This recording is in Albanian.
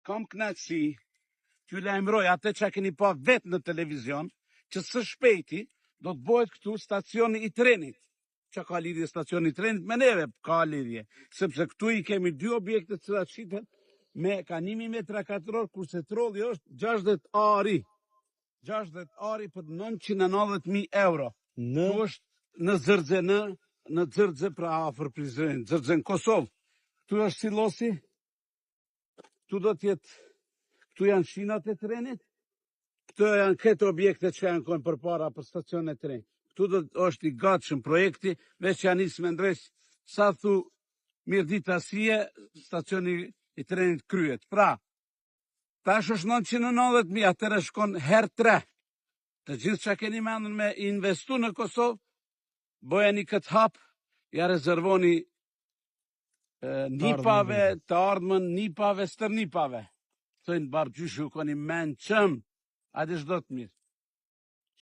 kam kënaqësi t'ju lajmëroj atë që keni pa vetë në televizion, që së shpejti do të bëhet këtu stacioni i trenit. Që ka lidhje stacioni i trenit me neve, ka lidhje. Sepse këtu i kemi 2 objekte që da shiten me ka 1000 metra katror, kurse trolli është 60 ari. 60 ari për 990.000 euro. Këtu është në Zërdze, në Zërdze pra afër Prizrenit, Zërdze në Kosovë. Këtu është silosi, këtu do t'jetë, këtu janë shinat e trenit, këtu janë këtë objekte që janë kënë për para për stacion e trenit. Këtu është i gatshëm projekti, veç janë isë me ndresh, sa thu mirë dita sije, stacioni i trenit kryet. Pra, tash është 990.000, atëre shkon herë 3. Të gjithë që keni mendën me investu në Kosovë, bëjeni këtë hap, ja rezervoni nipave, të ardhmen, nipave, stërnipave. Thëjnë barë gjyshu, koni menë qëmë, adë shdo të mirë.